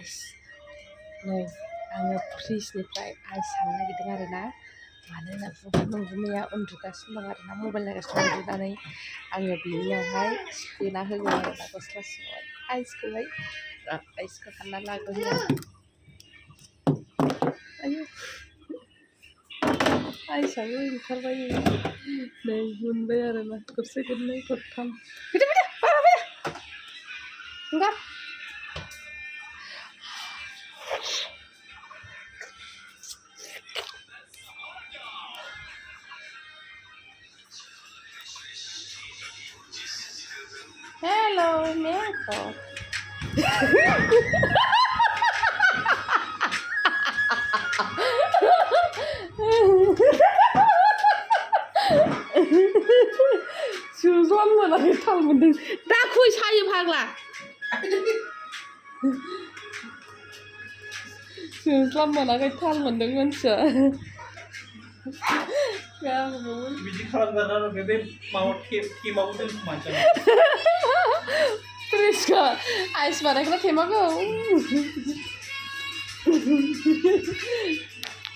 ice नै आङो फ्रिजनिफ्राय ice साननो नागिरदों आरोना मानो होनना बुङोब्ला नंगौ मैया उन्दुगासिनो दं आरोना मबाइल नायगासिनो उन्दुनानै आङो बेनियावहाय सोना होगोन आरोना गस्ला सिङावहाय आइसखौ हानना लाग्रोनि आयौ आइसआबो ओंखारबाय नै मोनबाय आरोना गरसे गरनै गरथाम फैदो फैदो बाबा फैदो ओंखार हेलो मेंको सुज्लाम मोनाखै थाल मोनदों दा खुइ सायो फाग्ला सुज्लाम मोनाखै थाल मोनदों मानसिया बिदि खालामजाना बे माबा थेमाखौ दोनखुमानोसै फ्रिजखौ आइस बानायग्रा थेमाखौ